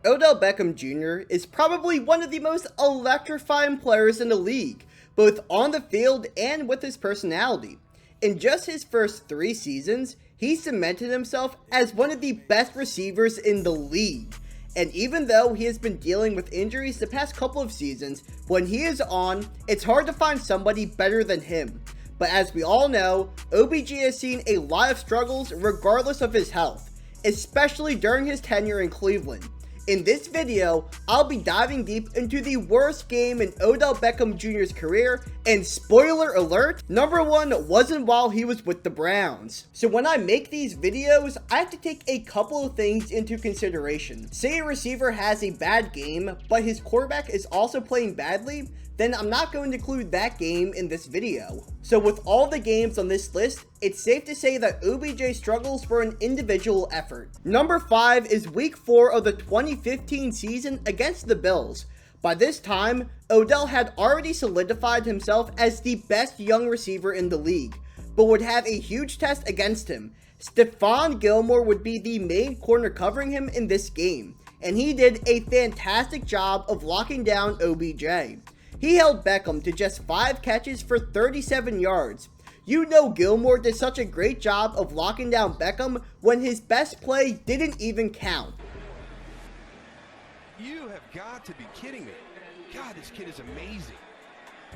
Odell Beckham Jr. is probably one of the most electrifying players in the league, both on the field and with his personality. In just his first 3 seasons, he cemented himself as one of the best receivers in the league. And even though he has been dealing with injuries the past couple of seasons, when he is on, it's hard to find somebody better than him. But as we all know, OBJ has seen a lot of struggles regardless of his health, especially during his tenure in Cleveland. In this video, I'll be diving deep into the worst game in Odell Beckham Jr.'s career, and spoiler alert, number 1 wasn't while he was with the Browns. So when I make these videos, I have to take a couple of things into consideration. Say a receiver has a bad game, but his quarterback is also playing badly, then I'm not going to include that game in this video. So with all the games on this list, it's safe to say that OBJ's struggles were an individual effort. Number 5 is week 4 of the 2015 season against the Bills. By this time, Odell had already solidified himself as the best young receiver in the league, but would have a huge test against him. Stephon Gilmore would be the main corner covering him in this game, and he did a fantastic job of locking down OBJ. He held Beckham to just 5 catches for 37 yards. You know Gilmore did such a great job of locking down Beckham when his best play didn't even count. You have got to be kidding me. God, this kid is amazing.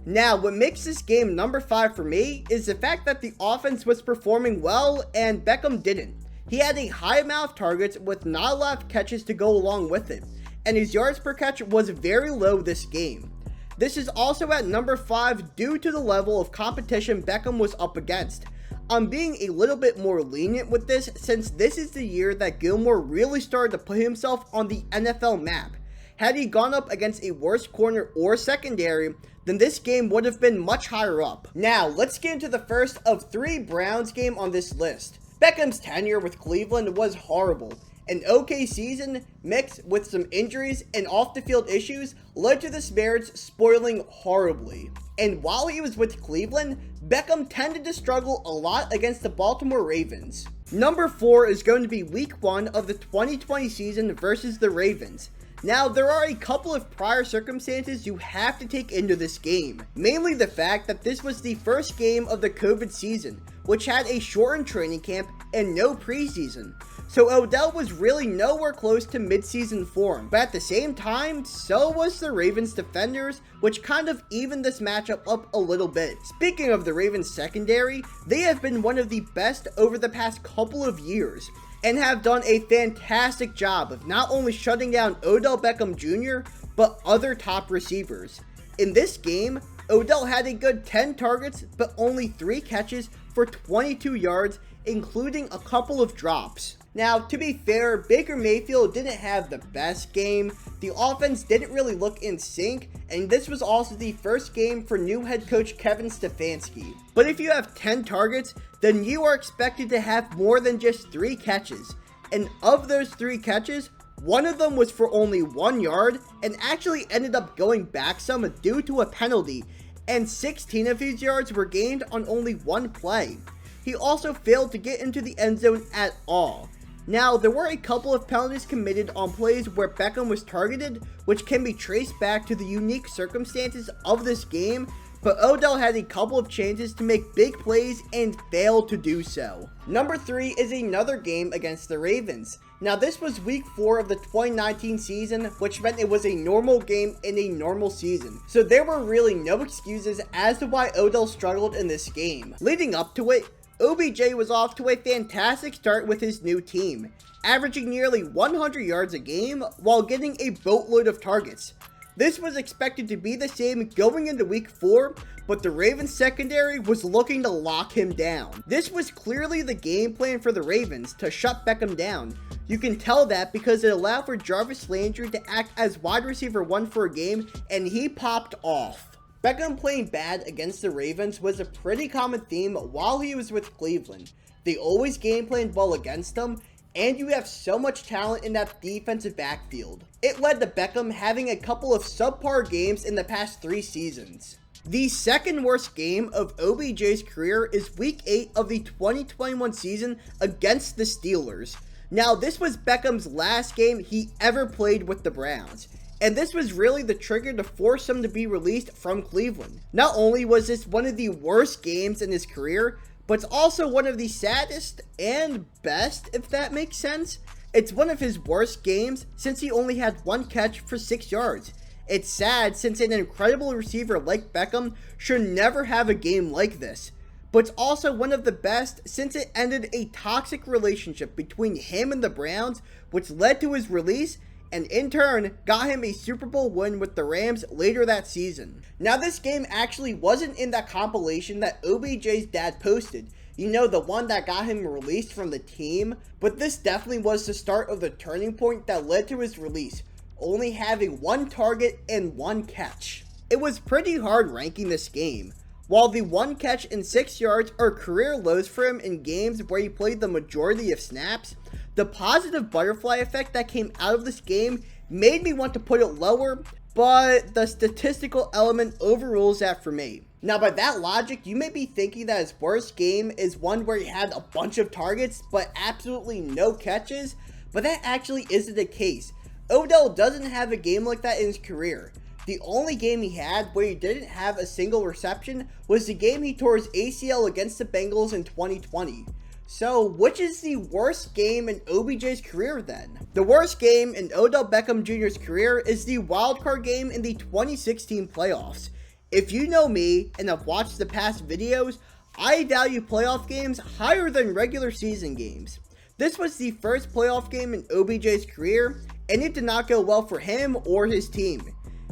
Now, what makes this game number 5 for me is the fact that the offense was performing well and Beckham didn't. He had a high amount of targets with not a lot of catches to go along with it, and his yards per catch was very low this game. This is also at number 5 due to the level of competition Beckham was up against. I'm being a little bit more lenient with this since this is the year that Gilmore really started to put himself on the NFL map. Had he gone up against a worse corner or secondary, then this game would have been much higher up. Now, let's get into the first of 3 Browns games on this list. Beckham's tenure with Cleveland was horrible. An okay season mixed with some injuries and off-the-field issues led to the Bears spoiling horribly. And while he was with Cleveland, Beckham tended to struggle a lot against the Baltimore Ravens. Number 4 is going to be week 1 of the 2020 season versus the Ravens. Now, there are a couple of prior circumstances you have to take into this game. Mainly the fact that this was the first game of the COVID season, which had a shortened training camp and no preseason. So Odell was really nowhere close to midseason form, but at the same time, so was the Ravens defenders, which kind of evened this matchup up a little bit. Speaking of the Ravens secondary, they have been one of the best over the past couple of years, and have done a fantastic job of not only shutting down Odell Beckham Jr., but other top receivers. In this game, Odell had a good 10 targets, but only 3 catches for 22 yards, including a couple of drops. Now, to be fair, Baker Mayfield didn't have the best game, the offense didn't really look in sync, and this was also the first game for new head coach Kevin Stefanski. But if you have 10 targets, then you are expected to have more than just 3 catches, and of those 3 catches, one of them was for only 1 yard, and actually ended up going back some due to a penalty, and 16 of his yards were gained on only 1 play. He also failed to get into the end zone at all. Now, there were a couple of penalties committed on plays where Beckham was targeted, which can be traced back to the unique circumstances of this game, but Odell had a couple of chances to make big plays and failed to do so. Number 3 is another game against the Ravens. Now, this was week 4 of the 2019 season, which meant it was a normal game in a normal season. So there were really no excuses as to why Odell struggled in this game. Leading up to it, OBJ was off to a fantastic start with his new team, averaging nearly 100 yards a game while getting a boatload of targets. This was expected to be the same going into week 4, but the Ravens secondary was looking to lock him down. This was clearly the game plan for the Ravens to shut Beckham down. You can tell that because it allowed for Jarvis Landry to act as wide receiver 1 for a game, and he popped off. Beckham playing bad against the Ravens was a pretty common theme while he was with Cleveland. They always game planned well against them, and you have so much talent in that defensive backfield. It led to Beckham having a couple of subpar games in the past 3 seasons. The second worst game of OBJ's career is week 8 of the 2021 season against the Steelers. Now, this was Beckham's last game he ever played with the Browns, and this was really the trigger to force him to be released from Cleveland. Not only was this one of the worst games in his career, but it's also one of the saddest and best, if that makes sense. It's one of his worst games since he only had one catch for 6 yards. It's sad since an incredible receiver like Beckham should never have a game like this. But it's also one of the best since it ended a toxic relationship between him and the Browns, which led to his release and in turn got him a Super Bowl win with the Rams later that season. Now, this game actually wasn't in that compilation that OBJ's dad posted. You know, the one that got him released from the team. But this definitely was the start of the turning point that led to his release, only having one target and one catch. It was pretty hard ranking this game. While the one catch and 6 yards are career lows for him in games where he played the majority of snaps, the positive butterfly effect that came out of this game made me want to put it lower, but the statistical element overrules that for me. Now, by that logic, you may be thinking that his worst game is one where he had a bunch of targets but absolutely no catches, but that actually isn't the case. Odell doesn't have a game like that in his career. The only game he had where he didn't have a single reception was the game he tore his ACL against the Bengals in 2020. So, which is the worst game in OBJ's career then? The worst game in Odell Beckham Jr.'s career is the wildcard game in the 2016 playoffs. If you know me and have watched the past videos, I value playoff games higher than regular season games. This was the first playoff game in OBJ's career, and it did not go well for him or his team.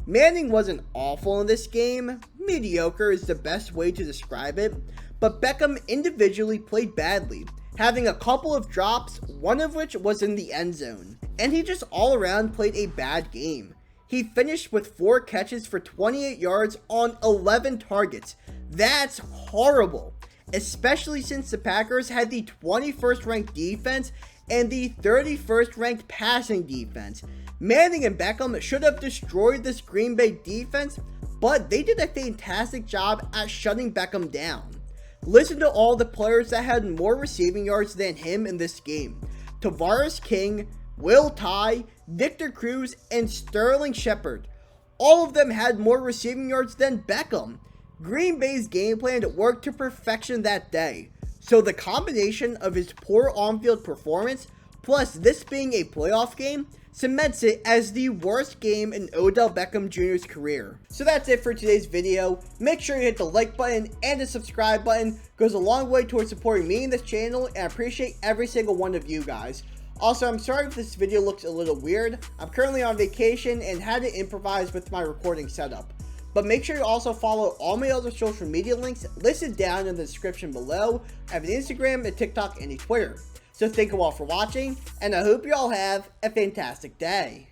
Manning wasn't awful in this game, mediocre is the best way to describe it, but Beckham individually played badly, having a couple of drops, one of which was in the end zone, and he just all around played a bad game. He finished with 4 catches for 28 yards on 11 targets. That's horrible, especially since the Packers had the 21st ranked defense and the 31st ranked passing defense. Manning and Beckham should have destroyed this Green Bay defense, but they did a fantastic job at shutting Beckham down. Listen to all the players that had more receiving yards than him in this game. Tavares King, Will Tye, Victor Cruz, and Sterling Shepard. All of them had more receiving yards than Beckham. Green Bay's game plan worked to perfection that day. So the combination of his poor on-field performance, plus this being a playoff game, cements it as the worst game in Odell Beckham Jr.'s career. So that's it for today's video. Make sure you hit the like button and the subscribe button. It goes a long way towards supporting me and this channel, and I appreciate every single one of you guys. Also, I'm sorry if this video looks a little weird. I'm currently on vacation and had to improvise with my recording setup. But make sure you also follow all my other social media links listed down in the description below. I have an Instagram, a TikTok, and a Twitter. So thank you all for watching, and I hope you all have a fantastic day.